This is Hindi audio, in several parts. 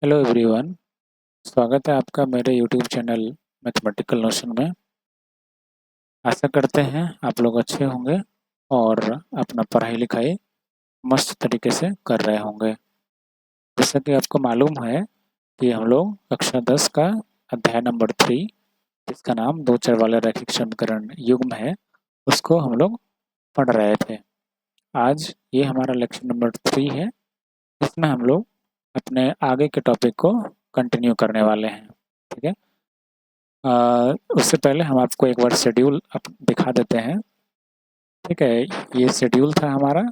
Hello everyone. स्वागत है आपका मेरे यूट्यूब चैनल मैथमेटिकल नोशन में। आशा करते हैं आप लोग अच्छे होंगे और अपना पढ़ाई लिखाई मस्त तरीके से कर रहे होंगे। जैसा कि आपको मालूम है कि हम लोग कक्षा 10 का अध्याय नंबर 3, जिसका नाम दो चर वाले रैखिक समीकरण युग्म है, उसको हम लोग पढ़ रहे थे। आज ये हमारा लेक्चर नंबर 3 है, इसमें हम लोग अपने आगे के टॉपिक को कंटिन्यू करने वाले हैं। ठीक है। उससे पहले हम आपको एक बार शेड्यूल दिखा देते हैं। ठीक है। ये शेड्यूल था हमारा,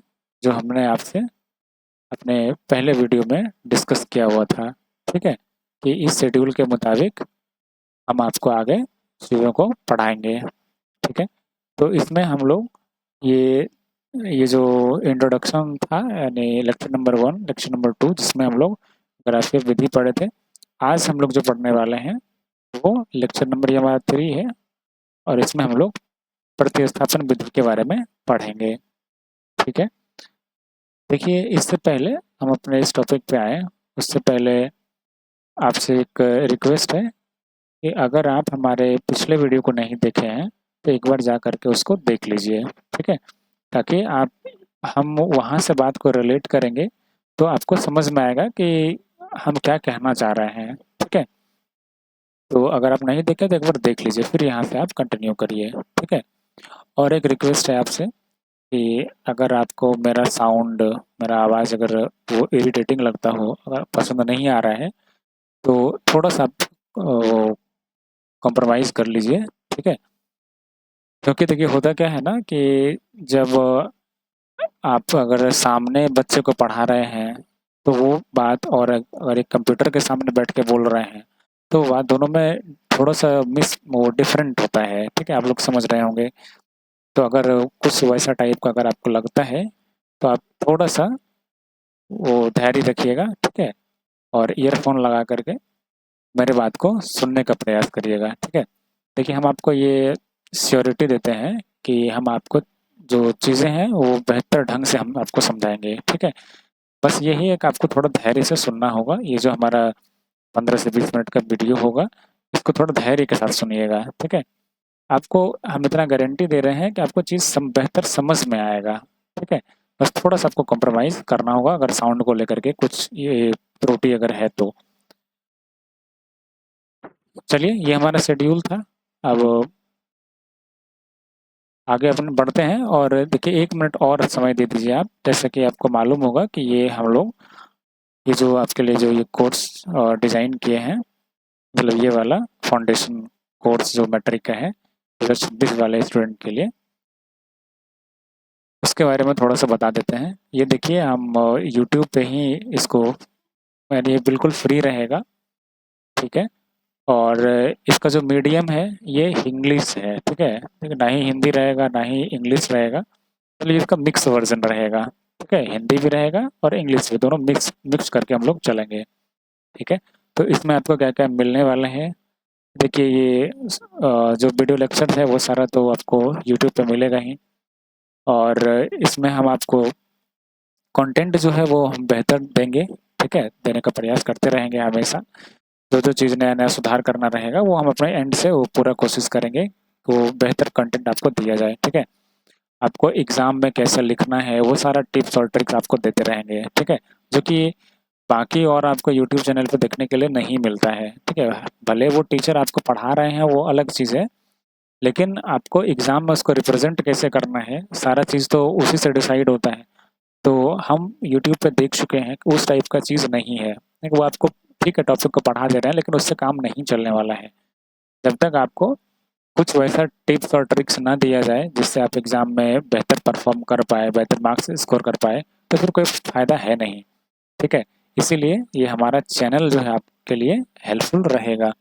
जो हमने आपसे अपने पहले वीडियो में डिस्कस किया हुआ था। ठीक है, कि इस शेड्यूल के मुताबिक हम आपको आगे चीज़ों को पढ़ाएंगे। ठीक है। तो इसमें हम लोग ये ये जो इंट्रोडक्शन था, यानी लेक्चर नंबर 1, लेक्चर नंबर 2, जिसमें हम लोग ग्राफिक विधि पढ़े थे, आज हम लोग जो पढ़ने वाले हैं वो लेक्चर नंबर ये हमारा 3 है, और इसमें हम लोग प्रतिस्थापन विधि के बारे में पढ़ेंगे। ठीक है। देखिए, इससे पहले हम अपने इस टॉपिक पे आए, उससे पहले आपसे एक रिक्वेस्ट है कि अगर आप हमारे पिछले वीडियो को नहीं देखे हैं तो एक बार जा करके उसको देख लीजिए। ठीक है, ताकि आप हम वहाँ से बात को रिलेट करेंगे तो आपको समझ में आएगा कि हम क्या कहना चाह रहे हैं। ठीक है। तो अगर आप नहीं देखे तो एक बार देख लीजिए, फिर यहाँ से आप कंटिन्यू करिए। ठीक है। और एक रिक्वेस्ट है आपसे कि अगर आपको मेरा साउंड, मेरा आवाज़ अगर वो इरिटेटिंग लगता हो, अगर पसंद नहीं आ रहा है, तो थोड़ा सा आप कॉम्प्रोमाइज़ कर लीजिए। ठीक है। क्योंकि देखिए, होता क्या है ना कि जब आप अगर सामने बच्चे को पढ़ा रहे हैं तो वो बात, और अगर एक कंप्यूटर के सामने बैठ के बोल रहे हैं तो बात दोनों में थोड़ा सा वो डिफरेंट होता है। ठीक है, आप लोग समझ रहे होंगे। तो अगर कुछ वैसा टाइप का अगर आपको लगता है तो आप थोड़ा सा वो धैर्य रखिएगा। ठीक है। और ईयरफोन लगा करके मेरे बात को सुनने का प्रयास करिएगा। ठीक है। देखिए, हम आपको ये श्योरिटी देते हैं कि हम आपको जो चीज़ें हैं वो बेहतर ढंग से हम आपको समझाएंगे। ठीक है। बस यही है कि आपको थोड़ा धैर्य से सुनना होगा। ये जो हमारा 15 से 20 मिनट का वीडियो होगा, इसको थोड़ा धैर्य के साथ सुनिएगा। ठीक है। आपको हम इतना गारंटी दे रहे हैं कि आपको चीज़ बेहतर समझ में आएगा। ठीक है। बस थोड़ा सा आपको कॉम्प्रोमाइज़ करना होगा अगर साउंड को लेकर के कुछ ये त्रुटि अगर है तो। चलिए, ये हमारा शेड्यूल था। अब आगे अपन बढ़ते हैं, और देखिए 1 मिनट और समय दे दीजिए आप। जैसे कि आपको मालूम होगा कि ये हम लोग ये जो आपके लिए जो ये कोर्स डिज़ाइन किए हैं, मतलब ये वाला फाउंडेशन कोर्स जो मैट्रिक का है 2026 वाले स्टूडेंट के लिए, उसके बारे में थोड़ा सा बता देते हैं। ये देखिए, हम यूट्यूब पे ही इसको, यानी ये बिल्कुल फ्री रहेगा। ठीक है। और इसका जो मीडियम है ये इंग्लिश है। ठीक है। ना ही हिंदी रहेगा ना ही इंग्लिश रहेगा, मतलब इसका मिक्स वर्जन रहेगा। ठीक है, हिंदी भी रहेगा और इंग्लिश भी, दोनों मिक्स मिक्स करके हम लोग चलेंगे। ठीक है। तो इसमें आपको क्या क्या मिलने वाले हैं, देखिए ये जो वीडियो लेक्चर है वो सारा तो आपको यूट्यूब पे मिलेगा ही, और इसमें हम आपको कंटेंट जो है वो हम बेहतर देंगे। ठीक है, देने का प्रयास करते रहेंगे हमेशा। जो जो चीज़ नया नया सुधार करना रहेगा वो हम अपने एंड से वो पूरा कोशिश करेंगे कि वो बेहतर कंटेंट आपको दिया जाए। ठीक है। आपको एग्ज़ाम में कैसे लिखना है वो सारा टिप्स और ट्रिक्स आपको देते रहेंगे। ठीक है, जो कि बाकी और आपको यूट्यूब चैनल पे देखने के लिए नहीं मिलता है। ठीक है, भले वो टीचर आपको पढ़ा रहे हैं वो अलग चीज़ है, लेकिन आपको एग्ज़ाम में उसको रिप्रेजेंट कैसे करना है, सारा चीज़ तो उसी से डिसाइड होता है। तो हम यूट्यूब पे देख चुके हैं कि उस टाइप का चीज़ नहीं है। वो आपको ठीक है टॉपिक को पढ़ा दे रहे हैं, लेकिन उससे काम नहीं चलने वाला है जब तक आपको कुछ वैसा टिप्स और ट्रिक्स ना दिया जाए जिससे आप एग्ज़ाम में बेहतर परफॉर्म कर पाए, बेहतर मार्क्स स्कोर कर पाए, तो फिर कोई फ़ायदा है नहीं। ठीक है, इसीलिए ये हमारा चैनल जो है आपके लिए हेल्पफुल रहेगा।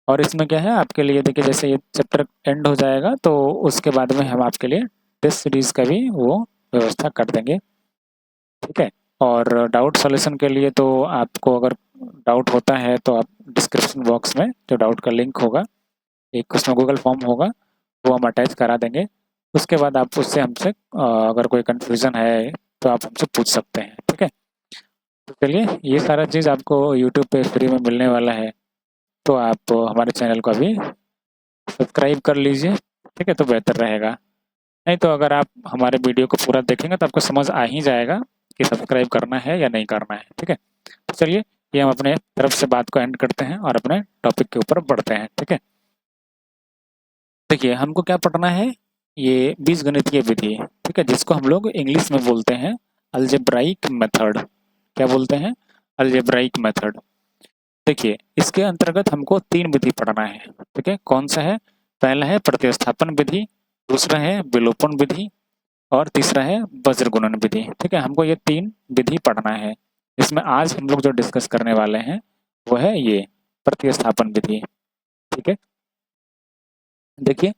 और इसमें क्या है आपके लिए, देखिए जैसे ये चैप्टर एंड हो जाएगा तो उसके बाद में हम आपके लिए टेस्ट सीरीज का भी वो व्यवस्था कर देंगे। ठीक है। और डाउट सॉल्यूशन के लिए तो आपको अगर डाउट होता है तो आप डिस्क्रिप्शन बॉक्स में जो डाउट का लिंक होगा, एक उसमें गूगल फॉर्म होगा, वो हम अटैच करा देंगे। उसके बाद आप उससे हमसे अगर कोई कन्फ्यूज़न है तो आप हमसे पूछ सकते हैं। ठीक है। चलिए, ये सारा चीज़ आपको यूट्यूब पे फ्री में मिलने वाला है, तो आप हमारे चैनल को अभी सब्सक्राइब कर लीजिए, ठीक है? तो बेहतर रहेगा। नहीं तो अगर आप हमारे वीडियो को पूरा देखेंगे तो आपको समझ आ ही जाएगा कि सब्सक्राइब करना है या नहीं करना है, ठीक है? तो चलिए, ये हम अपने तरफ से बात को एंड करते हैं और अपने टॉपिक के ऊपर बढ़ते हैं, ठीक है? देखिए, हमको क्या पढ़ना है? ये बीजगणितीय विधि, ठीक है? जिसको हम लोग इंग्लिश में बोलते हैं अलजेब्राइक मेथड। क्या बोलते हैं? Algebraic method. देखिए, इसके अंतर्गत हमको 3 विधि पढ़ना है, ठीक है? कौन सा है? पहला है प्रतिस्थापन विधि, दूसरा है विलोपन विधि और तीसरा है वज्र गुणन विधि, ठीक है? हमको ये 3 विधि पढ़ना है। इसमें आज हम लोग जो डिस्कस करने वाले हैं, वो है ये प्रतिस्थापन विधि, ठीक है? देखिए,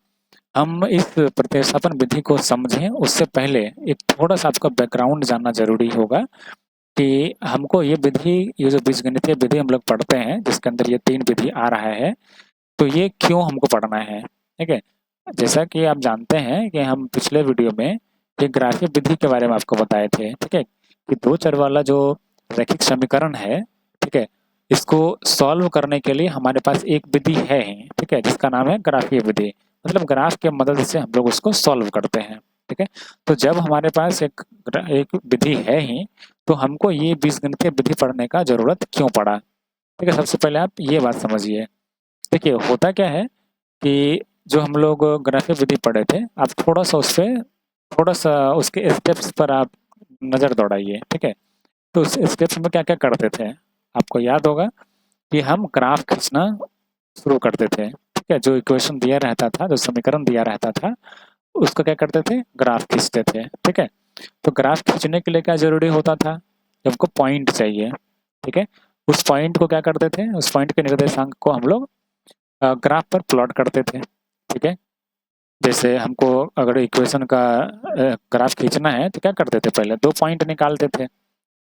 हम इस प्रतिस्थापन विधि को समझें उससे पहले एक थोड़ा-सा आपका बैकग्राउंड जानना ज़रूरी होगा कि हमको ये विधि, ये जो बीजगणितीय विधि हम लोग पढ़ते हैं, जिसके अंदर ये 3 विधि आ रहा है, तो ये क्यों हमको पढ़ना है, ठीक है? जैसा कि आप जानते हैं कि हम पिछले वीडियो में एक ग्राफीय विधि के बारे में आपको बताए थे, ठीक है? कि 2 चर वाला जो रैखिक समीकरण है, ठीक है? इसको सॉल्व करने के लिए हमारे पास एक विधि है ही, ठीक है? जिसका नाम है ग्राफीय विधि। मतलब ग्राफ की मदद से हम लोग उसको सॉल्व करते हैं, ठीक है? तो जब हमारे पास एक विधि है ही, तो हमको ये बीजगणितीय विधि पढ़ने का ज़रूरत क्यों पड़ा? ठीक है? सबसे पहले आप ये बात समझिए। देखिए, होता क्या है कि जो हम लोग ग्राफीय विधि पढ़े थे, आप थोड़ा-सा उसपे थोड़ा-सा उसके स्टेप्स पर आप नज़र दौड़ाइए, ठीक है? तो उस स्टेप्स में क्या-क्या करते थे? आपको याद होगा कि हम ग्राफ खींचना शुरू करते थे, ठीक है? जो इक्वेशन दिया रहता था, जो समीकरण दिया रहता था, उसका क्या करते थे? ग्राफ खींचते थे, ठीक है? तो ग्राफ खींचने के लिए क्या ज़रूरी होता था? कि हमको पॉइंट चाहिए, ठीक है? उस पॉइंट को क्या करते थे? उस पॉइंट के निर्देशांक को हम लोग ग्राफ पर प्लॉट करते थे, ठीक है? जैसे हमको अगर इक्वेशन का ग्राफ खींचना है तो क्या करते थे? पहले 2 पॉइंट निकालते थे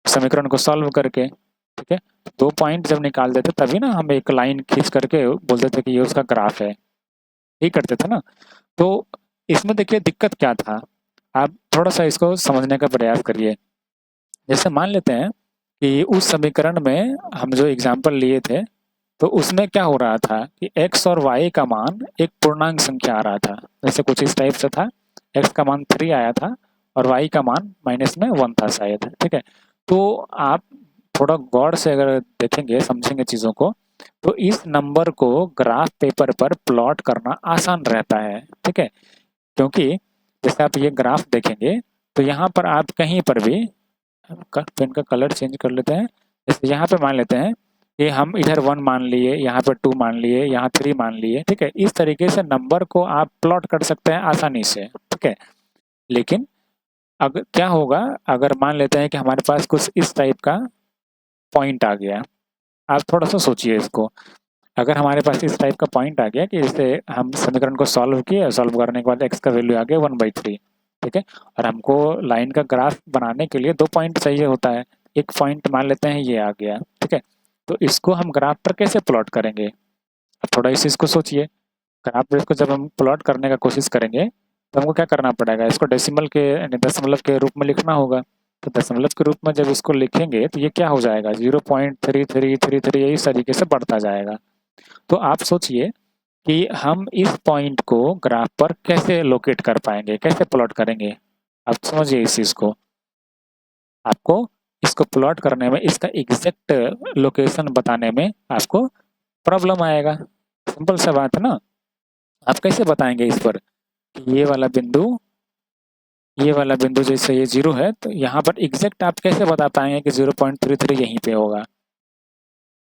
समीकरण को सॉल्व करके, ठीक है? 2 पॉइंट जब निकाल देते तभी ना हम एक लाइन खींच करके बोलते थे कि ये उसका ग्राफ है, यही करते थे ना? तो इसमें देखिए दिक्कत क्या था? आप थोड़ा-सा इसको समझने का प्रयास करिए। जैसे मान लेते हैं कि उस समीकरण में हम जो एग्जाम्पल लिए थे, तो उसमें क्या हो रहा था कि x और y का मान एक पूर्णांक संख्या आ रहा था। जैसे कुछ इस टाइप से था, x का मान 3 आया था और y का मान माइनस में 1 था शायद, ठीक है? तो आप थोड़ा गौर से अगर देखेंगे, समझेंगे चीज़ों को, तो इस नंबर को ग्राफ पेपर पर प्लॉट करना आसान रहता है, ठीक है? क्योंकि जैसे आप ये ग्राफ देखेंगे, तो यहाँ पर आप कहीं पर भी पेन का कलर चेंज कर लेते हैं। जैसे यहाँ पे मान लेते हैं कि हम इधर 1 मान लिए, यहाँ पे 2 मान लिए, यहाँ 3 मान लिए, ठीक है? इस तरीके से नंबर को आप प्लॉट कर सकते हैं आसानी से, ठीक है? लेकिन अगर क्या होगा, अगर मान लेते हैं कि हमारे पास कुछ इस टाइप का पॉइंट आ गया, आप थोड़ा-सा सोचिए इसको। अगर हमारे पास इस टाइप का पॉइंट आ गया कि जैसे हम समीकरण को सॉल्व किए, सॉल्व करने के बाद x का वैल्यू आ गया 1/3, ठीक है? और हमको लाइन का ग्राफ बनाने के लिए 2 पॉइंट चाहिए होता है। एक पॉइंट मान लेते हैं ये आ गया, ठीक है? तो इसको हम ग्राफ पर कैसे प्लॉट करेंगे? अब थोड़ा इस चीज़ को सोचिए। ग्राफ पर इसको जब हम प्लॉट करने का कोशिश करेंगे, तो हमको क्या करना पड़ेगा? इसको डेसिमल के यानी दशमलव के रूप में लिखना होगा। तो दशमलव के रूप में जब इसको लिखेंगे, तो ये क्या हो जाएगा? 0.3333 इस तरीके से बढ़ता जाएगा। तो आप सोचिए कि हम इस पॉइंट को ग्राफ पर कैसे लोकेट कर पाएंगे, कैसे प्लॉट करेंगे? आप समझिए इस चीज को। आपको इसको प्लॉट करने में, इसका एग्जैक्ट लोकेशन बताने में आपको प्रॉब्लम आएगा। सिंपल सा बात है ना? आप कैसे बताएंगे इस पर कि ये वाला बिंदु जैसे ये 0 है, तो यहाँ पर एग्जैक्ट आप कैसे बता पाएंगे कि 0.33 यहीं पे होगा,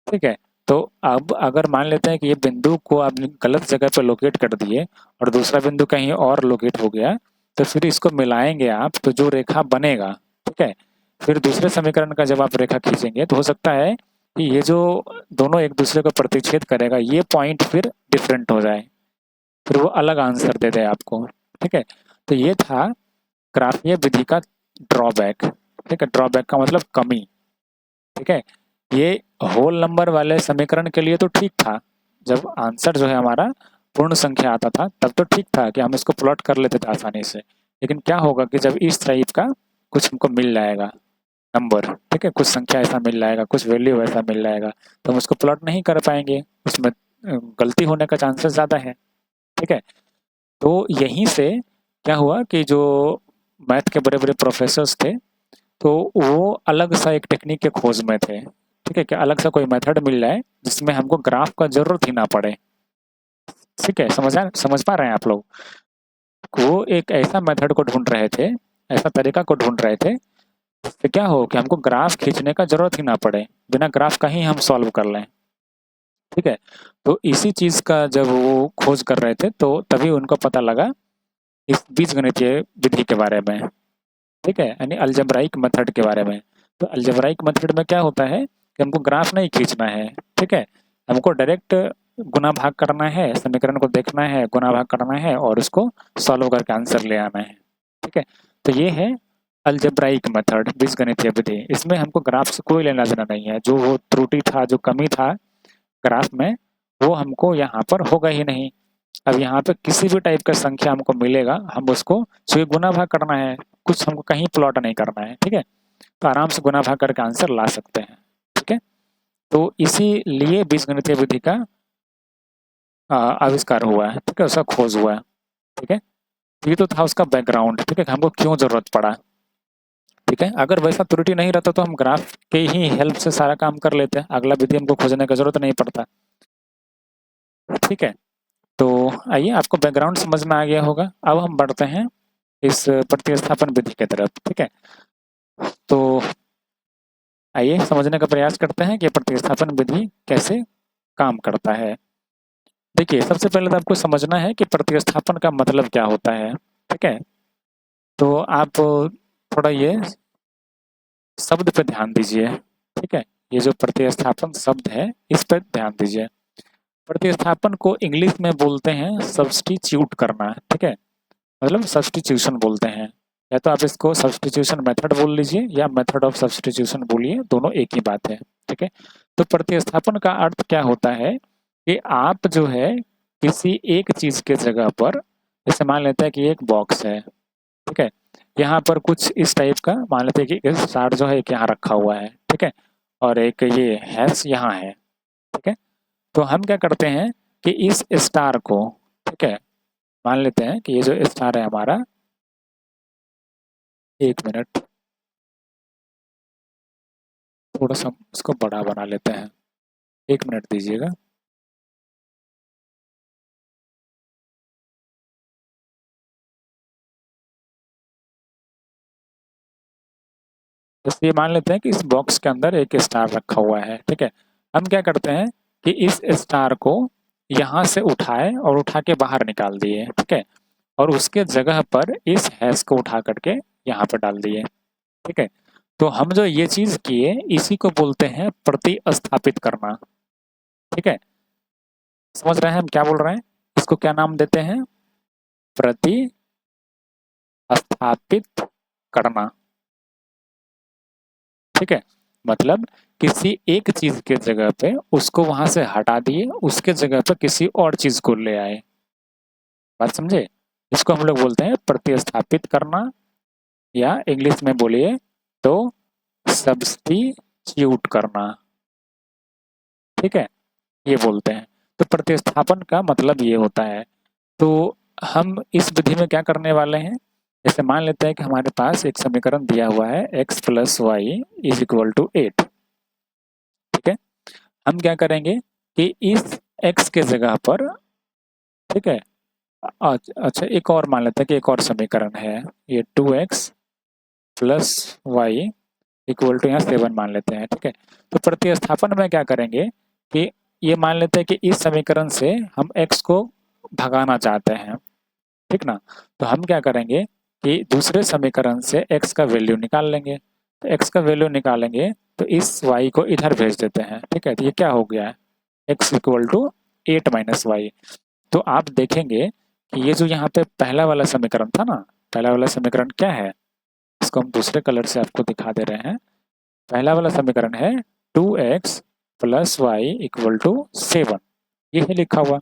ठीक है? तो अब अगर मान लेते हैं कि ये बिंदु को आपने गलत जगह पे लोकेट कर दिए और दूसरा बिंदु कहीं और लोकेट हो गया, तो फिर इसको मिलाएंगे आप तो जो रेखा बनेगा, ठीक है? फिर दूसरे समीकरण का जब आप रेखा खींचेंगे तो हो सकता है कि ये जो दोनों एक दूसरे को प्रतिच्छेद करेगा, ये पॉइंट फिर डिफरेंट हो जाए, फिर वो अलग आंसर दे दे आपको, ठीक है? तो ये था ग्राफीय विधि का ड्रॉबैक, ठीक है? ड्रॉबैक का मतलब कमी, ठीक है? ये होल नंबर वाले समीकरण के लिए तो ठीक था, जब आंसर जो है हमारा पूर्ण संख्या आता था तब तो ठीक था कि हम इसको प्लॉट कर लेते थे आसानी से। लेकिन क्या होगा कि जब इस टाइप का कुछ हमको मिल जाएगा, नंबर, ठीक है, कुछ संख्या ऐसा मिल जाएगा, कुछ वैल्यू ऐसा मिल जाएगा, तो हम उसको प्लॉट नहीं कर पाएंगे, उसमें गलती होने का चांसेस ज़्यादा है, ठीक है। तो यहीं से क्या हुआ कि जो मैथ के बड़े बड़े प्रोफेसर्स थे, तो वो अलग सा एक टेक्निक के खोज में थे, ठीक है, कि अलग सा कोई मेथड मिल जाए जिसमें हमको ग्राफ का जरूरत ही ना पड़े, ठीक है, समझ पा रहे हैं आप लोग। वो एक ऐसा मेथड को ढूंढ रहे थे, ऐसा तरीका को ढूंढ रहे थे, तो क्या हो कि हमको ग्राफ खींचने का जरूरत ही ना पड़े, बिना ग्राफ का ही हम सॉल्व कर लें, ठीक है। तो इसी चीज का जब वो खोज कर रहे थे, तो तभी उनको पता लगा इस बीजगणितीय विधि के बारे में, ठीक है, यानी अलजेब्राइक मेथड के बारे में। तो अलजेब्राइक मेथड में क्या होता है कि हमको ग्राफ नहीं खींचना है, ठीक है, हमको डायरेक्ट गुना भाग करना है, समीकरण को देखना है, गुना भाग करना है और उसको सॉल्व करके आंसर ले आना है, ठीक है। तो ये है अलजेब्राइक मेथड, बीजगणितीय विधि। इसमें हमको ग्राफ से कोई लेना देना नहीं है, जो वो त्रुटि था, जो कमी था ग्राफ में, वो हमको यहाँ पर होगा ही नहीं। अब यहाँ पे किसी भी टाइप का संख्या हमको मिलेगा, हम उसको सिर्फ गुना भाग करना है, कुछ हमको कहीं प्लॉट नहीं करना है, ठीक है। तो आराम से गुना भाग करके आंसर ला सकते हैं, ठीक है। तो इसीलिए बीजगणितीय विधि का आविष्कार हुआ है, ठीक है, उसका खोज हुआ है, ठीक है। तो ये तो था उसका बैकग्राउंड, ठीक है, हमको क्यों जरूरत पड़ा, ठीक है। अगर वैसा त्रुटि नहीं रहता तो हम ग्राफ के ही हेल्प से सारा काम कर लेते हैं, अगला विधि हमको खोजने का जरूरत नहीं पड़ता, ठीक है। तो आइए, आपको बैकग्राउंड समझ में आ गया होगा। अब हम बढ़ते हैं इस प्रतिस्थापन विधि की तरफ, ठीक है। तो आइए समझने का प्रयास करते हैं कि प्रतिस्थापन विधि कैसे काम करता है। देखिए, सबसे पहले तो आपको समझना है कि प्रतिस्थापन का मतलब क्या होता है, ठीक है। तो आप थोड़ा ये शब्द पे ध्यान दीजिए, ठीक है। ये जो प्रतिस्थापन शब्द है, इस पर ध्यान दीजिए। प्रतिस्थापन को इंग्लिश में बोलते हैं सब्स्टिट्यूट करना, ठीक है, मतलब सब्स्टिट्यूशन बोलते हैं। या तो आप इसको सब्स्टिट्यूशन मेथड बोल लीजिए या मेथड ऑफ सब्स्टिट्यूशन बोलिए, दोनों एक ही बात है, ठीक है। तो प्रतिस्थापन का अर्थ क्या होता है कि आप जो है किसी एक चीज के जगह पर, जैसे मान लेते हैं कि एक बॉक्स है, ठीक है, यहाँ पर कुछ इस टाइप का मान लेते हैं कि स्टार जो है एक यहाँ रखा हुआ है, ठीक है, और एक ये हैश यहाँ है, ठीक है। तो हम क्या करते हैं कि इस स्टार को, ठीक है, मान लेते हैं कि ये जो स्टार है हमारा, एक मिनट, थोड़ा सा इसको बड़ा बना लेते हैं, एक मिनट दीजिएगा। जैसे ये मान लेते हैं कि इस बॉक्स के अंदर एक स्टार रखा हुआ है, ठीक है। हम क्या करते हैं कि इस स्टार को यहाँ से उठाए और उठा के बाहर निकाल दिए, ठीक है, और उसके जगह पर इस हैश को उठा करके यहाँ पर डाल दिए, ठीक है। तो हम जो ये चीज किए, इसी को बोलते हैं प्रतिस्थापित करना, ठीक है। समझ रहे हैं हम क्या बोल रहे हैं? इसको क्या नाम देते हैं? प्रतिस्थापित करना, ठीक है। मतलब किसी एक चीज के जगह पे उसको वहां से हटा दिए, उसके जगह पे किसी और चीज को ले आए। बात समझे? इसको हम लोग बोलते हैं प्रतिस्थापित करना, या इंग्लिश में बोलिए तो सब्स्टिट्यूट करना, ठीक है, ये बोलते हैं। तो प्रतिस्थापन का मतलब ये होता है। तो हम इस विधि में क्या करने वाले हैं, जैसे मान लेते हैं कि हमारे पास एक समीकरण दिया हुआ है x plus y is equal to 8, ठीक है। हम क्या करेंगे कि इस x के जगह पर, ठीक है, अच्छा एक और मान लेते हैं कि एक और समीकरण है, ये 2x plus Y equal to यहाँ 7 मान लेते हैं, ठीक है। तो प्रतिस्थापन में क्या करेंगे कि ये मान लेते हैं कि इस समीकरण से हम x को भगाना चाहते हैं, ठीक ना। तो हम क्या करेंगे कि दूसरे समीकरण से x का वैल्यू निकाल लेंगे। तो x का वैल्यू निकालेंगे तो इस y को इधर भेज देते हैं, ठीक है। तो ये क्या हो गया है, x equal to 8 minus y. तो आप देखेंगे कि ये जो यहाँ पे पहला वाला समीकरण था ना, पहला वाला समीकरण क्या है, इसको हम दूसरे कलर से आपको दिखा दे रहे हैं। पहला वाला समीकरण है 2x plus Y equal to 7, ये है लिखा हुआ।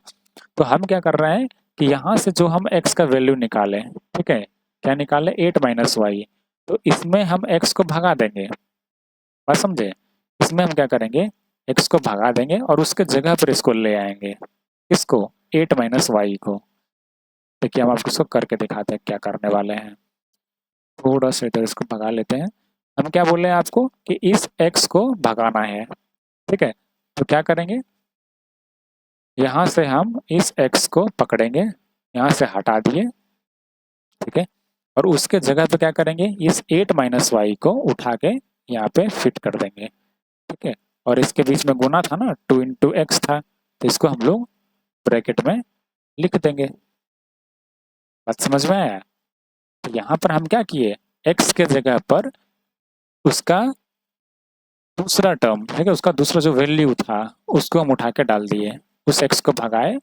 तो हम क्या कर रहे हैं कि यहाँ से जो हम x का वैल्यू निकालें, ठीक है, क्या निकालें, 8 माइनस वाई, तो इसमें हम x को भगा देंगे, बात समझे? इसमें हम क्या करेंगे, x को भगा देंगे और उसके जगह पर इसको ले आएंगे। किसको? 8 माइनस वाई को। देखिए हम आपको इसको करके दिखाते हैं क्या करने वाले हैं। थोड़ा सा इधर इसको भगा लेते हैं। हम क्या बोल रहे हैं आपको कि इस x को भगाना है, ठीक है। तो क्या करेंगे, यहाँ से हम इस x को पकड़ेंगे, यहाँ से हटा दिए, ठीक है। और उसके जगह पे क्या करेंगे, इस 8 माइनस वाई को उठा के यहाँ पे फिट कर देंगे, ठीक है। और इसके बीच में गुना था ना, 2 इंटू एक्स था, तो इसको हम लोग ब्रैकेट में लिख देंगे। बात समझ में आया? तो यहाँ पर हम क्या किए, x के जगह पर उसका दूसरा टर्म, ठीक है, उसका दूसरा जो वैल्यू था उसको हम उठा के डाल दिए, उस x को भगाए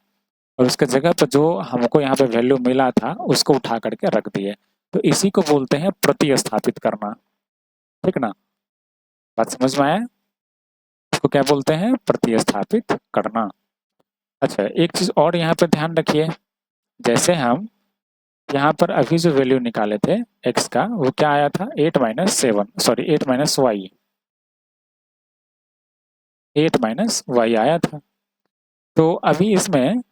और उसके जगह पर जो हमको यहाँ पे वैल्यू मिला था उसको उठा करके रख दिए। तो इसी को बोलते हैं प्रतिस्थापित करना, ठीक ना। बात समझ में आया? इसको क्या बोलते हैं, प्रतिस्थापित करना। अच्छा, एक चीज और यहाँ पे ध्यान रखिए, जैसे हम यहाँ पर अभी जो वैल्यू निकाले थे x का, वो क्या आया था, 8 minus 7, sorry 8 minus y, 8 minus y आया था। तो अभी इसमें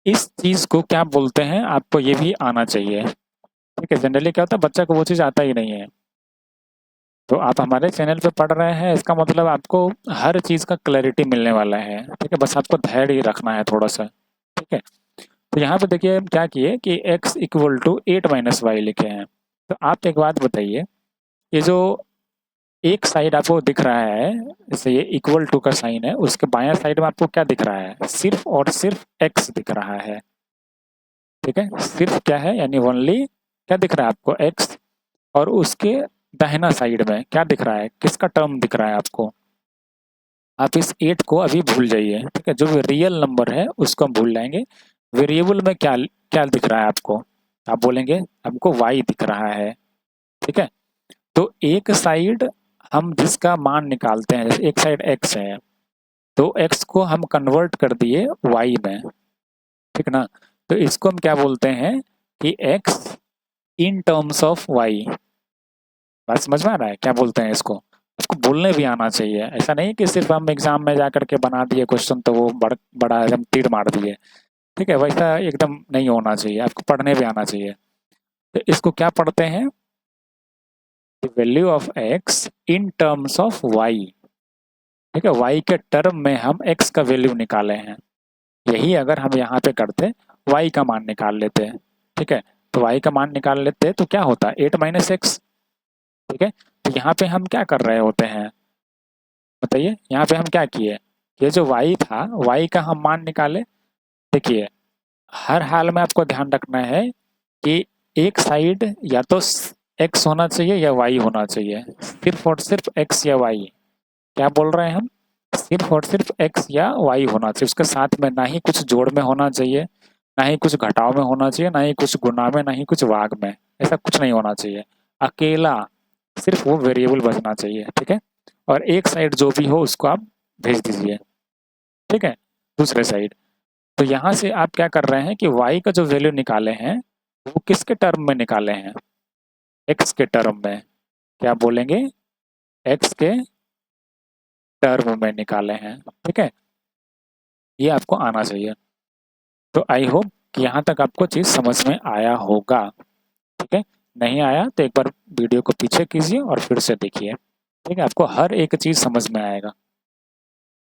इस चीज को क्या बोलते हैं, आपको ये भी आना चाहिए, ठीक है। जनरली क्या होता है, बच्चा को वो चीज आता ही नहीं है। तो आप हमारे चैनल पे पढ़ रहे हैं, इसका मतलब आपको हर चीज का क्लैरिटी मिलने वाला है, ठीक है। बस आपको धैर्य रखना है थोड़ा सा, ठीक है। तो यहाँ पे देखिए हम क्या किए कि x equal to 8 minus y लिखे हैं। तो आप एक बात बताइए, ये जो एक साइड आपको दिख रहा है, जैसे ये इक्वल टू का साइन है, उसके बायां साइड में आपको क्या दिख रहा है, सिर्फ और सिर्फ x दिख रहा है, ठीक है। सिर्फ क्या है, यानी ओनली क्या दिख रहा है आपको, x। और उसके दाहिना साइड में क्या दिख रहा है, किसका टर्म दिख रहा है आपको। आप इस 8 को अभी भूल जाइए, ठीक है। जो भी रियल नंबर है उसको हम भूल जाएंगे। वेरिएबल में क्या क्या दिख रहा है आपको, आप बोलेंगे हमको y दिख रहा है, ठीक है। तो एक साइड हम जिसका मान निकालते हैं, जैसे एक साइड x है, तो x को हम कन्वर्ट कर दिए y में, ठीक ना। तो इसको हम क्या बोलते हैं कि x in terms of y। बात समझ में आ रहा है, क्या बोलते हैं इसको, इसको बोलने भी आना चाहिए। ऐसा नहीं कि सिर्फ हम एग्जाम में जा करके बना दिए क्वेश्चन तो वो बड़ा एकदम तीर मार दिए, ठीक है। वैसा एकदम नहीं होना चाहिए, आपको पढ़ने भी आना चाहिए। तो इसको क्या पढ़ते हैं, the value of x in terms of y, ठीक है। y के टर्म में हम x का वैल्यू निकाले हैं। यही अगर हम यहाँ पे करते, y का मान निकाल लेते हैं, ठीक है। तो y का मान निकाल लेते तो क्या होता, 8 माइनस एक्स, ठीक है। तो यहाँ पे हम क्या कर रहे होते हैं, बताइए, यहाँ पे हम क्या किए, ये जो y था, y का हम मान निकाले। देखिए हर हाल में आपको ध्यान रखना है कि एक साइड या तो x होना चाहिए या y होना चाहिए, सिर्फ और सिर्फ x या y। क्या बोल रहे हैं हम, सिर्फ और सिर्फ x या y होना चाहिए, उसके साथ में ना ही कुछ जोड़ में होना चाहिए, ना ही कुछ घटाव में होना चाहिए, ना ही कुछ गुणा में, ना ही कुछ भाग में, ऐसा कुछ नहीं होना चाहिए। अकेला सिर्फ वो वेरिएबल बचना चाहिए, ठीक है। और एक साइड जो भी हो उसको आप भेज दीजिए, ठीक है, दूसरे साइड। तो यहाँ से आप क्या कर रहे हैं कि y का जो वैल्यू निकाले हैं वो किसके टर्म में निकाले हैं, x के टर्म में। क्या बोलेंगे, x के टर्म में निकाले हैं, ठीक है। ये आपको आना चाहिए। तो आई होप कि यहाँ तक आपको चीज समझ में आया होगा, ठीक है। नहीं आया तो एक बार वीडियो को पीछे कीजिए और फिर से देखिए, ठीक है। आपको हर एक चीज समझ में आएगा।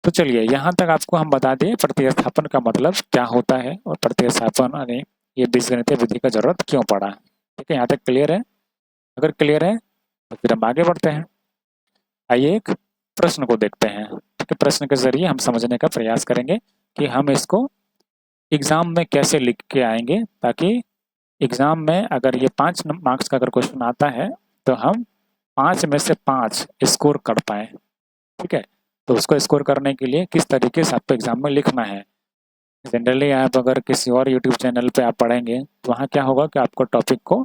तो चलिए यहाँ तक आपको हम बता दें प्रतिस्थापन का मतलब क्या होता है और प्रतिस्थापन यानी ये बीजगणितीय विधि का जरूरत क्यों पड़ा, ठीक है। यहाँ तक क्लियर है? अगर क्लियर है तो फिर हम आगे बढ़ते हैं। आइए एक प्रश्न को देखते हैं, ठीक है। प्रश्न के जरिए हम समझने का प्रयास करेंगे कि हम इसको एग्जाम में कैसे लिख के आएंगे, ताकि एग्जाम में अगर ये 5 मार्क्स का अगर क्वेश्चन आता है तो हम 5 में से 5 स्कोर कर पाए, ठीक है। तो उसको स्कोर करने के लिए किस तरीके से आपको एग्जाम में लिखना है। जनरली आप अगर किसी और यूट्यूब चैनल पे आप पढ़ेंगे तो वहाँ क्या होगा कि आपको टॉपिक को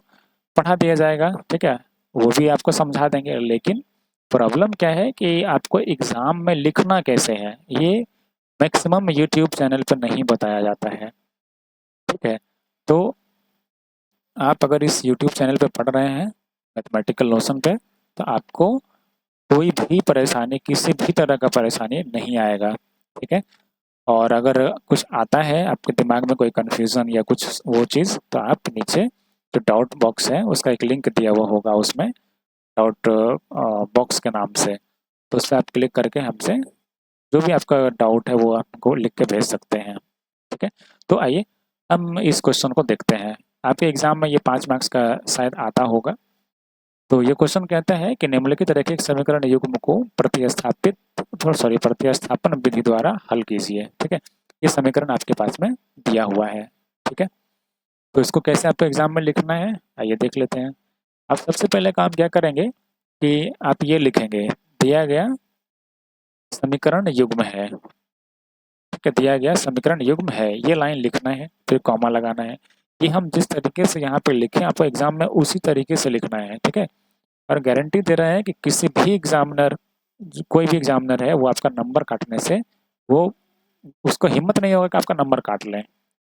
पढ़ा दिया जाएगा, ठीक है, वो भी आपको समझा देंगे। लेकिन प्रॉब्लम क्या है कि आपको एग्जाम में लिखना कैसे है, ये मैक्सिमम यूट्यूब चैनल पर नहीं बताया जाता है, ठीक है। तो आप अगर इस यूट्यूब चैनल पे पढ़ रहे हैं मैथमेटिकल नोशन पे, तो आपको कोई भी परेशानी, किसी भी तरह का परेशानी नहीं आएगा। ठीक है। और अगर कुछ आता है आपके दिमाग में, कोई कन्फ्यूज़न या कुछ वो चीज़, तो आप नीचे जो डाउट बॉक्स है उसका एक लिंक दिया हुआ होगा उसमें, डाउट बॉक्स के नाम से, तो उस पर आप क्लिक करके हमसे जो भी आपका डाउट है वो आपको लिख के भेज सकते हैं। ठीक है। तो आइए हम इस क्वेश्चन को देखते हैं। आपके एग्जाम में ये 5 मार्क्स का शायद आता होगा। तो ये क्वेश्चन कहता है कि निम्नलिखित रैखिक समीकरण युग्म को प्रतिस्थापन विधि द्वारा हल कीजिए। ठीक है। ये समीकरण आपके पास में दिया हुआ है। ठीक है। तो इसको कैसे आपको एग्जाम में लिखना है आइए देख लेते हैं। आप सबसे पहले काम क्या करेंगे कि आप ये लिखेंगे, दिया गया समीकरण युग्म है। ठीक है, दिया गया समीकरण युग्म है, ये लाइन लिखना है, फिर कॉमा लगाना है। ये हम जिस तरीके से यहाँ पे लिखे आपको एग्जाम में उसी तरीके से लिखना है। ठीक है। और गारंटी दे रहा है कि किसी भी एग्जामिनर, कोई भी एग्जामिनर है वो आपका नंबर काटने से वो उसको हिम्मत नहीं होगा कि आपका नंबर काट लें,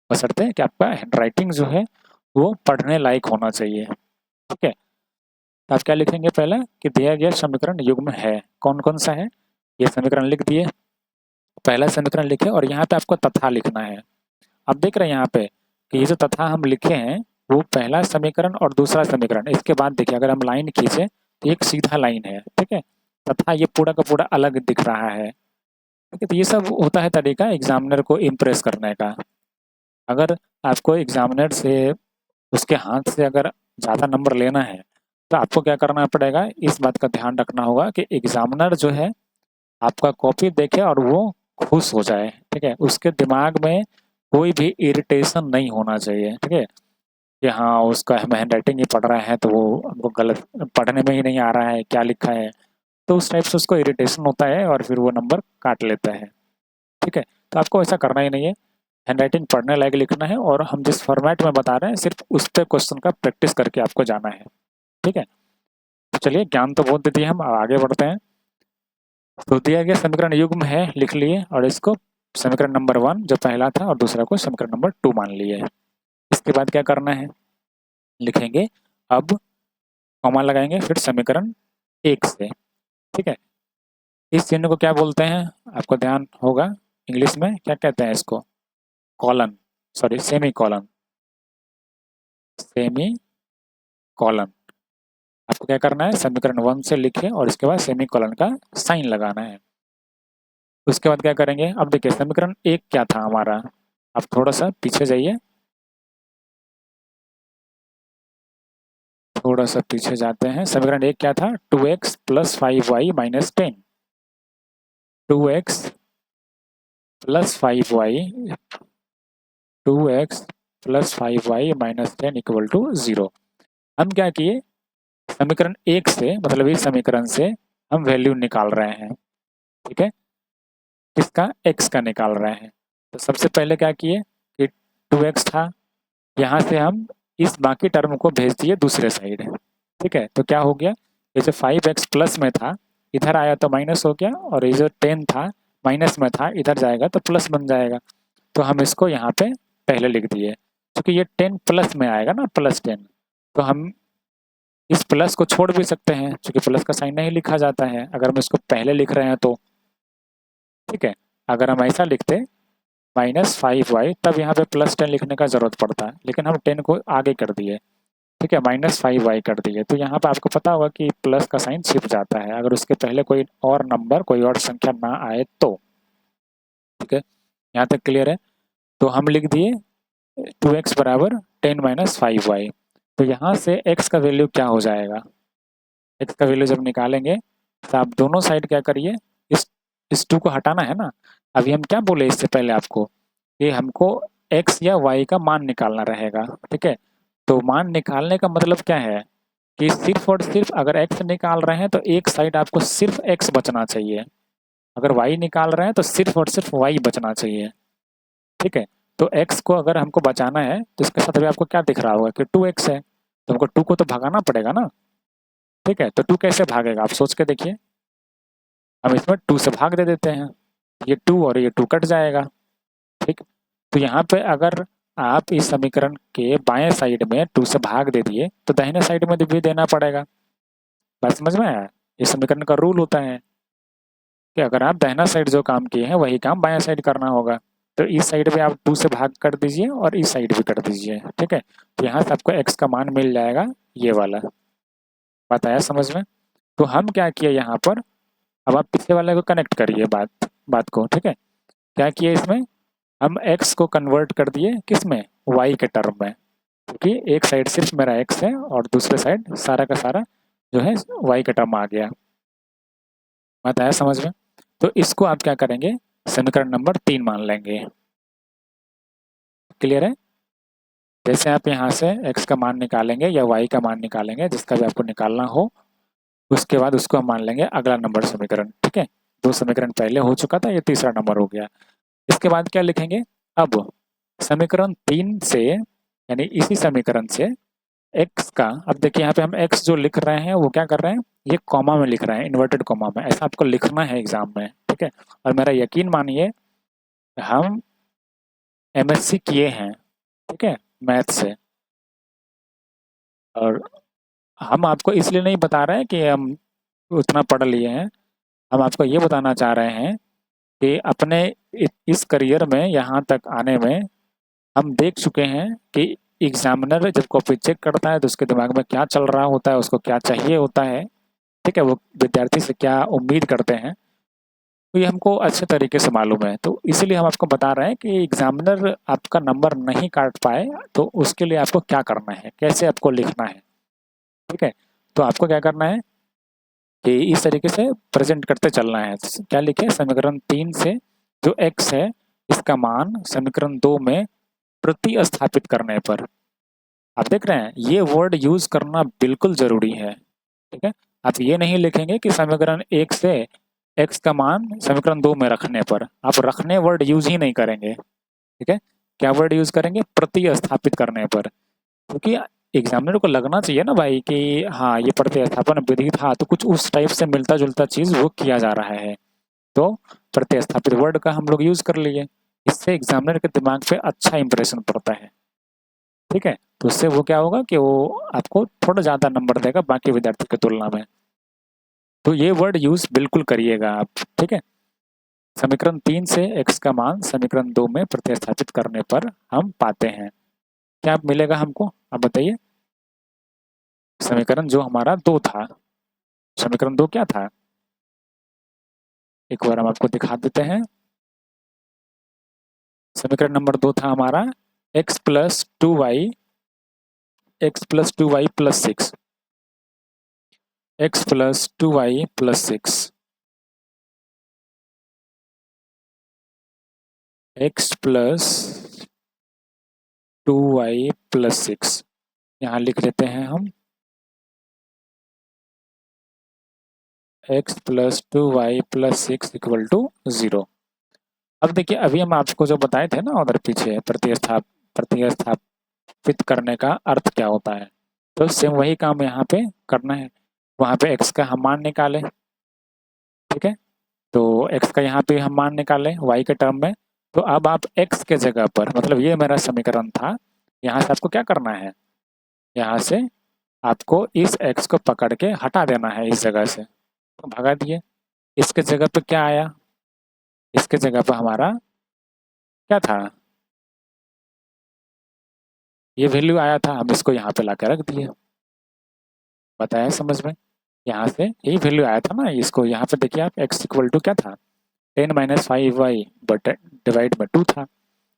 बशर्ते कि आपका हैंडराइटिंग जो है वो पढ़ने लायक होना चाहिए। ठीक है। तो आप क्या लिखेंगे पहले कि दिया गया समीकरण युग्म है, कौन कौन सा है, ये समीकरण लिख दिए, पहला समीकरण लिखे और यहाँ पे आपको तथा लिखना है। अब देख रहे हैं यहाँ पे कि ये जो तथा हम लिखे हैं वो पहला समीकरण और दूसरा समीकरण, इसके बाद देखिए अगर हम लाइन खींचे तो एक सीधा लाइन है। ठीक है। तथा ये पूरा का पूरा अलग दिख रहा है। ठीक है। तो ये सब होता है तरीका एग्जामिनर को इम्प्रेस करने का। अगर आपको एग्जामिनर से उसके हाथ से अगर ज़्यादा नंबर लेना है तो आपको क्या करना पड़ेगा, इस बात का ध्यान रखना होगा कि एग्जामिनर जो है आपका कॉपी देखे और वो खुश हो जाए। ठीक है। उसके दिमाग में कोई भी इरिटेशन नहीं होना चाहिए। ठीक है। कि हाँ उसका हम हैंड राइटिंग ही पढ़ रहे हैं तो वो हमको गलत पढ़ने में ही नहीं आ रहा है क्या लिखा है, तो उस टाइप से उसको इरिटेशन होता है और फिर वो नंबर काट लेता है। ठीक है। तो आपको ऐसा करना ही नहीं है, हैंड राइटिंग पढ़ने लायक लिखना है और हम जिस फॉर्मेट में बता रहे हैं सिर्फ उस पर क्वेश्चन का प्रैक्टिस करके आपको जाना है। ठीक है। तो चलिए ज्ञान तो बहुत दे दिए, हम आगे बढ़ते हैं। तो दिया गया समीकरण युग्म है लिख लिए और इसको समीकरण नंबर 1 जो पहला था और दूसरा को समीकरण नंबर 2 मान लिए। इसके बाद क्या करना है, लिखेंगे अब कॉमा लगाएंगे फिर समीकरण 1 से। ठीक है। इस चिन्ह को क्या बोलते हैं आपको ध्यान होगा, इंग्लिश में क्या कहते हैं इसको, colon, sorry semi colon, semi colon. आपको क्या करना है, समीकरण 1 से लिखे और इसके बाद सेमी कॉलन का साइन लगाना है। उसके बाद क्या करेंगे, अब देखिए समीकरण 1 क्या था हमारा, आप थोड़ा सा पीछे जाइए, थोड़ा सा पीछे जाते हैं। समीकरण 1 क्या था, 2x plus 5y minus 10, 2x plus 5y, 2x plus 5y minus 10 equal to 0। हम क्या किए, समीकरण 1 से मतलब इस समीकरण से हम वैल्यू निकाल रहे हैं। ठीक है। किसका, x का निकाल रहे हैं। तो सबसे पहले क्या किए कि 2x था, यहाँ से हम इस बाकी टर्म को भेज दिए दूसरे साइड। ठीक है। तो क्या हो गया, ये जो 5x प्लस में था इधर आया तो माइनस हो गया, और ये जो 10 था माइनस में था इधर जाएगा तो प्लस बन जाएगा। तो हम इसको यहाँ पे पहले लिख दिए, क्योंकि ये 10 प्लस में आएगा ना, +10, तो हम इस प्लस को छोड़ भी सकते हैं, क्योंकि प्लस का साइन नहीं लिखा जाता है अगर हम इसको पहले लिख रहे हैं तो। ठीक है। अगर हम ऐसा लिखते -5y तब यहाँ पे +10 लिखने का जरूरत पड़ता है, लेकिन हम 10 को आगे कर दिए। ठीक है, -5y कर दिए, तो यहाँ पे आपको पता होगा कि प्लस का साइन छिप जाता है अगर उसके पहले कोई और नंबर, कोई और संख्या ना आए तो। ठीक है, यहाँ तक क्लियर है। तो हम लिख दिए 2x बराबर 10 - 5y। तो यहाँ से x का वैल्यू क्या हो जाएगा, x का वैल्यू जब निकालेंगे तो आप दोनों साइड क्या करिए, इस 2 को हटाना है ना। अभी हम क्या बोले इससे पहले आपको कि हमको x या y का मान निकालना रहेगा। ठीक है। तो मान निकालने का मतलब क्या है कि सिर्फ और सिर्फ अगर x निकाल रहे हैं तो एक साइड आपको सिर्फ x बचना चाहिए, अगर y निकाल रहे हैं तो सिर्फ और सिर्फ y बचना चाहिए। ठीक है। तो x को अगर हमको बचाना है तो इसके साथ अभी आपको क्या दिख रहा होगा कि 2x है, तो हमको 2 को तो भगाना पड़ेगा ना। ठीक है। तो 2 कैसे भागेगा आप सोच के देखिए, हम इसमें 2 से भाग दे देते हैं, ये 2 और ये 2 कट जाएगा। ठीक। तो यहाँ पे अगर आप इस समीकरण के बाएं साइड में 2 से भाग दे दिए तो दाहिने साइड में भी देना पड़ेगा। बात समझ में आया। ये समीकरण का रूल होता है कि अगर आप दाहिना साइड जो काम किए हैं वही काम बायां साइड करना होगा। तो इस साइड पे आप 2 से भाग कर दीजिए और इस साइड भी कर दीजिए, ठीक है। तो यहाँ से आपको x का मान मिल जाएगा ये वाला। बात आया समझ में? तो हम क्या किए यहाँ पर, अब आप पिछले वाले को कनेक्ट करिए बात बात को, ठीक है। क्या किए इसमें, हम x को कन्वर्ट कर दिए किस में, y के टर्म में, क्योंकि एक साइड सिर्फ मेरा x है और दूसरे साइड सारा का सारा जो है y का टर्म आ गया। बात आया समझ में? तो इसको आप क्या करेंगे, समीकरण नंबर 3 मान लेंगे। क्लियर है? जैसे आप यहाँ से x का मान निकालेंगे या y का मान निकालेंगे, जिसका भी आपको निकालना हो, उसके बाद उसको हम मान लेंगे अगला नंबर समीकरण, ठीक है। 2 समीकरण पहले हो चुका था, ये तीसरा नंबर हो गया। इसके बाद क्या लिखेंगे, अब समीकरण 3 से यानी इसी समीकरण से x का, अब देखिए यहाँ पे हम x जो लिख रहे हैं वो क्या कर रहे हैं, ये कॉमा में लिख रहे हैं, इन्वर्टेड कॉमा में, ऐसा आपको लिखना है एग्जाम में, ठीक है। और मेरा यकीन मानिए हम MSc किए हैं, ठीक है, मैथ से, और हम आपको इसलिए नहीं बता रहे हैं कि हम उतना पढ़ लिए हैं, हम आपको ये बताना चाह रहे हैं कि अपने इस करियर में यहाँ तक आने में हम देख चुके हैं कि एग्जामिनर जब कॉपी चेक करता है तो उसके दिमाग में क्या चल रहा होता है, उसको क्या चाहिए होता है, ठीक है, वो विद्यार्थी से क्या उम्मीद करते हैं, तो ये हमको अच्छे तरीके से मालूम है। तो इसीलिए हम आपको बता रहे हैं कि एग्जामिनर आपका नंबर नहीं काट पाए तो उसके लिए आपको क्या करना है, कैसे आपको लिखना है, ठीक है। तो आपको क्या करना है कि इस तरीके से प्रेजेंट करते चलना है। क्या लिखे, समीकरण 3 से जो x है इसका मान समीकरण 2 में प्रतिस्थापित करने पर, आप देख रहे हैं ये वर्ड यूज करना बिल्कुल जरूरी है, ठीक है। आप ये नहीं लिखेंगे कि समीकरण 1 से x का मान समीकरण 2 में रखने पर, आप रखने वर्ड यूज ही नहीं करेंगे, ठीक है। क्या वर्ड यूज करेंगे, प्रतिस्थापित करने पर, क्योंकि एग्जामिनर को लगना चाहिए ना भाई कि हाँ ये प्रतिस्थापन विधि था तो कुछ उस टाइप से मिलता जुलता चीज वो किया जा रहा है, तो प्रतिस्थापित वर्ड का हम लोग यूज कर लिए, इससे एग्जामिनर के दिमाग पे अच्छा इंप्रेशन पड़ता है, ठीक है। तो उससे वो क्या होगा कि वो आपको थोड़ा ज्यादा नंबर देगा बाकी विद्यार्थी की तुलना में। तो ये वर्ड यूज बिल्कुल करिएगा आप, ठीक है। समीकरण 3 से x का मान समीकरण 2 में प्रतिस्थापित करने पर हम पाते हैं, क्या मिलेगा हमको, आप बताइए। समीकरण जो हमारा 2 था, समीकरण 2 क्या था, एक बार हम आपको दिखा देते हैं। समीकरण नंबर 2 था हमारा x plus 2y, x plus 2y plus 6, x plus 2y plus 6, x plus 2y plus 6, यहाँ लिख देते हैं हम x plus 2y plus 6 equal to 0। अब देखिए अभी हम आपको जो बताए थे ना उधर पीछे प्रतिस्थापित करने का अर्थ क्या होता है, तो सेम वही काम यहाँ पे करना है। वहाँ पे x का हम मान निकाले, ठीक है, तो x का यहाँ पे हम मान निकाले y के टर्म में। तो अब आप x के जगह पर, मतलब ये मेरा समीकरण था, यहाँ से आपको क्या करना है, यहाँ से आपको इस x को पकड़ के हटा देना है इस जगह से, तो भगा दिए। इसके जगह पे क्या आया, इसके जगह पर हमारा क्या था, ये वैल्यू आया था, हम इसको यहाँ पे ला के रख दिए। बताया समझ में? यहाँ से यही वैल्यू आया था ना, इसको यहाँ पे देखिए आप x इक्वल टू क्या था, 10 माइनस 5y बट डिवाइड में 2 था,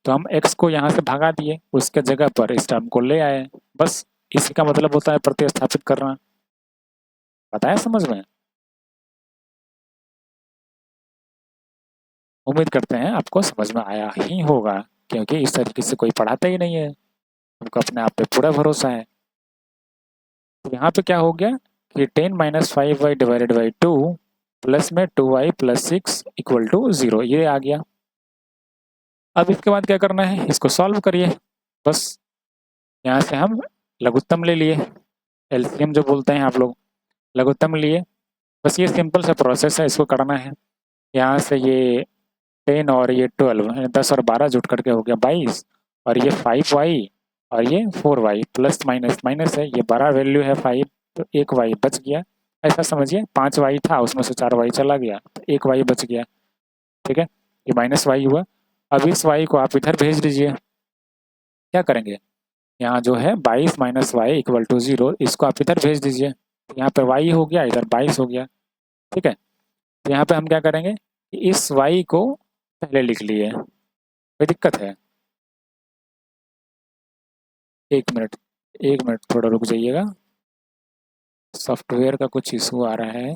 तो हम x को यहाँ से भगा दिए, उसके जगह पर इस टर्म को ले आए, बस इसी का मतलब होता है प्रतिस्थापित करना। बताया समझ में? उम्मीद करते हैं आपको समझ में आया ही होगा, क्योंकि इस तरीके से कोई पढ़ाता ही नहीं है, हमको अपने आप पे पूरा भरोसा है। तो यहाँ पे क्या हो गया कि 10 minus 5y divided by 2 plus में 2y प्लस 6 इक्वल टू 0, ये आ गया। अब इसके बाद क्या करना है, इसको सॉल्व करिए बस। यहाँ से हम लघुत्तम ले लिए, एलसीएम जो बोलते हैं आप लोग, लघुत्तम लिए, बस ये सिंपल सा प्रोसेस है, इसको करना है। यहाँ से ये 10 और ये 12, 10 और 12 जुट करके हो गया 22, और ये 5y और ये 4y, प्लस माइनस माइनस है, ये बड़ा वैल्यू है 5, तो एक y बच गया। ऐसा समझिए 5y था, उसमें से 4y चला गया तो 1y बच गया। ठीक है, ये माइनस वाई हुआ। अब इस y को आप इधर भेज दीजिए। क्या करेंगे, यहाँ जो है 22 माइनस वाई इक्वल टू 0, इसको आप इधर भेज दीजिए। यहाँ पे y हो गया, इधर 22 हो गया। ठीक है, तो यहाँ पे हम क्या करेंगे कि इस y को पहले लिख लिए। कोई दिक्कत है? एक मिनट, एक मिनट थोड़ा रुक जाइएगा, सॉफ्टवेयर का कुछ इशू आ रहा है।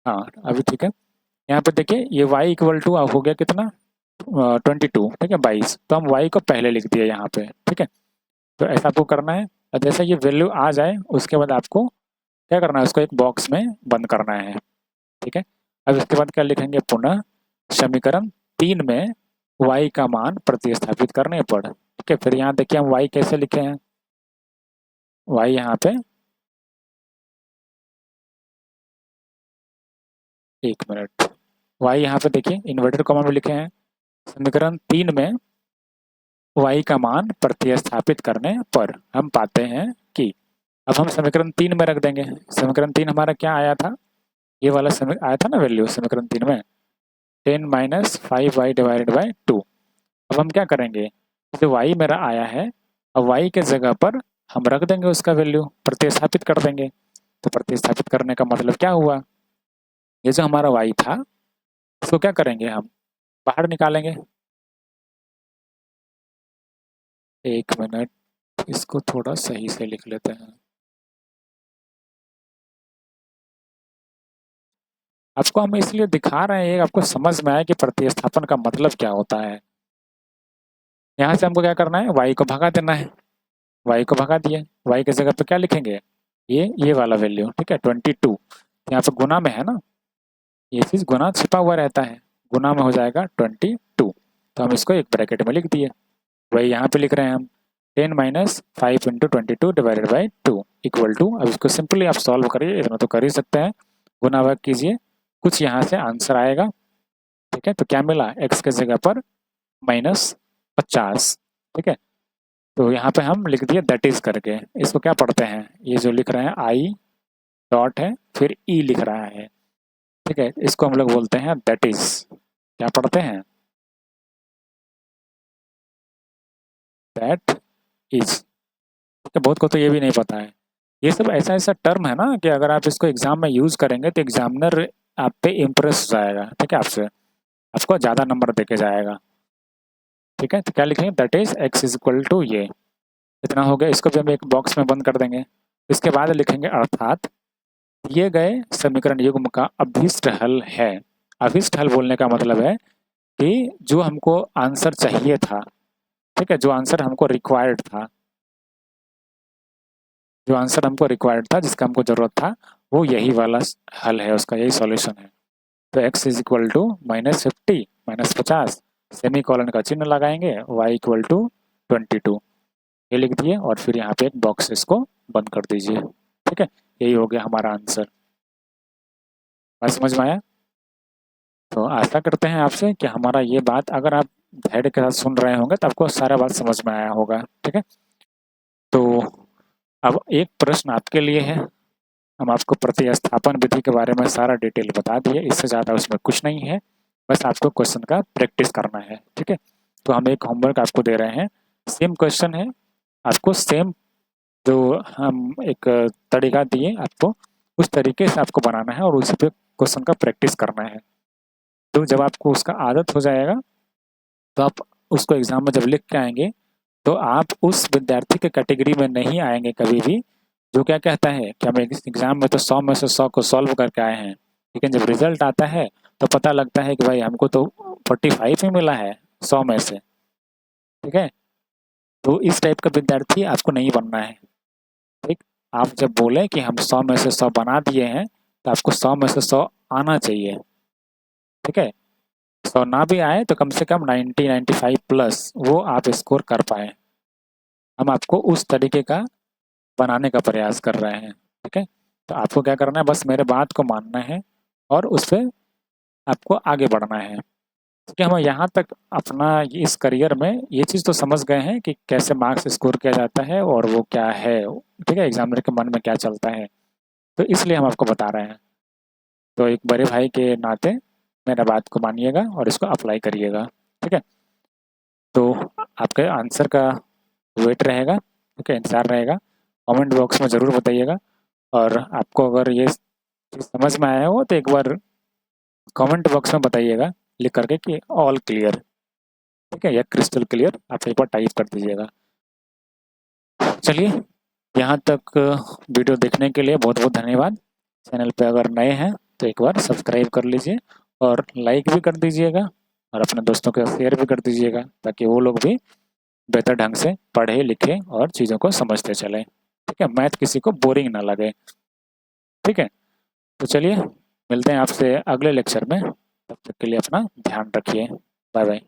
हाँ अभी ठीक है। यहाँ पे देखिए ये y इक्वल टू हो गया कितना, 22। ठीक है, 22, तो हम y को पहले लिख दिए यहाँ पे। ठीक है, तो ऐसा आपको करना है। और जैसे ये वैल्यू आ जाए उसके बाद आपको क्या करना है, उसको एक बॉक्स में बंद करना है। ठीक है, अब इसके बाद क्या लिखेंगे, पुनः समीकरण 3 में y का मान प्रतिस्थापित करने पर। ठीक है, फिर यहाँ देखिए हम y कैसे लिखे हैं, y यहाँ पे, एक मिनट, y यहाँ पे देखिए इन्वर्टेड कॉमा में लिखे हैं, समीकरण 3 में y का मान प्रतिस्थापित करने पर हम पाते हैं कि, अब हम समीकरण 3 में रख देंगे। समीकरण 3 हमारा क्या आया था, ये वाला समीकरण आया था ना वैल्यू समीकरण 3 में, 10 माइनस 5y डिवाइडेड बाई 2। अब हम क्या करेंगे, जो y मेरा आया है, अब y के जगह पर हम रख देंगे उसका वैल्यू, प्रतिस्थापित कर देंगे। तो प्रतिस्थापित करने का मतलब क्या हुआ, ये जो हमारा y था इसको क्या करेंगे, हम बाहर निकालेंगे। एक मिनट, इसको थोड़ा सही से लिख लेते हैं। आपको हम इसलिए दिखा रहे हैं, आपको समझ में आए कि प्रतिस्थापन का मतलब क्या होता है। यहाँ से हमको क्या करना है, y को भगा देना है। y को भगा दिए, y की जगह पे क्या लिखेंगे, ये वाला वैल्यू। ठीक है, 22, यहाँ पे गुना में है ना, ये चीज गुना छिपा हुआ रहता है, गुना में हो जाएगा 22। तो हम इसको एक ब्रैकेट में लिख दिए, वही यहाँ पे लिख रहे हैं हम, 10 minus 5 into 22 divided by 2 equal to, अब इसको सिंपली आप सॉल्व करिए, इतना तो कर ही सकते हैं, गुना भाग कीजिए, कुछ यहाँ से आंसर आएगा। ठीक है, तो क्या मिला, x के जगह पर -50। ठीक है, तो यहाँ पे हम लिख दिए दैट इज करके, इसको क्या पढ़ते हैं, ये जो लिख रहे हैं आई डॉट है फिर ई लिख रहा है। ठीक है, इसको हम लोग बोलते हैं दैट इज, क्या पढ़ते हैं, दैट इज। ठीक है, बहुत को तो ये भी नहीं पता है। ये सब ऐसा ऐसा टर्म है ना कि अगर आप इसको एग्जाम में यूज करेंगे तो एग्जामिनर आप पे इम्प्रेस हो जाएगा। ठीक है, आपसे आपको ज़्यादा नंबर देके जाएगा। ठीक है, तो क्या लिखेंगे, that is x is equal to ये, इतना हो गया, इसको भी हम एक बॉक्स में बंद कर देंगे। इसके बाद लिखेंगे अर्थात दिए गए समीकरण युग्म का अभीष्ट हल है। अभीष्ट हल बोलने का मतलब है कि जो हमको आंसर चाहिए था, ठीक है, जो आंसर हमको रिक्वायर्ड था, जो आंसर हमको रिक्वायर्ड था, जिसका हमको जरूरत था, वो यही वाला हल है, उसका यही सॉल्यूशन है। तो x is equal to -50 -50, semi colon का चिन्ह लगाएंगे, y इक्वल टू 22, ये लिख दिए और फिर यहाँ पे एक बॉक्स, इसको बंद कर दीजिए। ठीक है, यही हो गया हमारा आंसर। बात समझ में आया? तो आशा करते हैं आपसे कि हमारा ये बात, अगर आप धैर्य के साथ सुन रहे होंगे तो आपको सारा बात समझ में आया होगा। ठीक है, तो अब एक प्रश्न आपके लिए है। हम आपको प्रतिस्थापन विधि के बारे में सारा डिटेल बता दिए, इससे ज़्यादा उसमें कुछ नहीं है, बस आपको क्वेश्चन का प्रैक्टिस करना है। ठीक है, तो हम एक होमवर्क आपको दे रहे हैं, सेम क्वेश्चन है, आपको सेम जो हम एक तरीका दिए आपको, उस तरीके से आपको बनाना है और उसी पे क्वेश्चन का प्रैक्टिस करना है। तो जब आपको उसका आदत हो जाएगा तो आप उसको एग्जाम में जब लिख के आएंगे तो आप उस विद्यार्थी के कैटेगरी में नहीं आएंगे कभी भी, जो क्या कहता है कि हम एग्जाम में तो 100 में से 100 को सॉल्व करके आए हैं, लेकिन जब रिजल्ट आता है तो पता लगता है कि भाई हमको तो 45 ही मिला है 100 में से। ठीक है, तो इस टाइप का विद्यार्थी आपको नहीं बनना है। ठीक, आप जब बोले कि हम 100 में से 100 बना दिए हैं तो आपको 100 में से 100 आना चाहिए। ठीक है, 100 ना भी आए तो कम से कम 90 95 प्लस वो आप स्कोर कर पाए। हम आपको उस तरीके का बनाने का प्रयास कर रहे हैं। ठीक है, तो आपको क्या करना है, बस मेरे बात को मानना है और उस पर आपको आगे बढ़ना है। कि हम यहाँ तक अपना इस करियर में ये चीज़ तो समझ गए हैं कि कैसे मार्क्स स्कोर किया जाता है और वो क्या है, ठीक है, एग्जामिनर के मन में क्या चलता है, तो इसलिए हम आपको बता रहे हैं। तो एक बड़े भाई के नाते मेरा बात को मानिएगा और इसको अप्लाई करिएगा, ठीक है। तो आपके आंसर का वेट रहेगा, ठीक है, इंतज़ार रहेगा। कमेंट बॉक्स में ज़रूर बताइएगा। और आपको अगर ये चीज़ समझ में आया हो तो एक बार कमेंट बॉक्स में बताइएगा लिख करके कि ऑल क्लियर, ठीक है, या क्रिस्टल क्लियर, आप एक बार टाइप कर दीजिएगा। चलिए, यहाँ तक वीडियो देखने के लिए बहुत बहुत धन्यवाद। चैनल पे अगर नए हैं तो एक बार सब्सक्राइब कर लीजिए और लाइक भी कर दीजिएगा और अपने दोस्तों को शेयर भी कर दीजिएगा ताकि वो लोग भी बेहतर ढंग से पढ़े लिखे और चीज़ों को समझते चलें, ठीक है, मैथ किसी को बोरिंग ना लगे, ठीक है। तो चलिए, मिलते हैं आपसे अगले लेक्चर में, तब तक के लिए अपना ध्यान रखिए। Bye bye.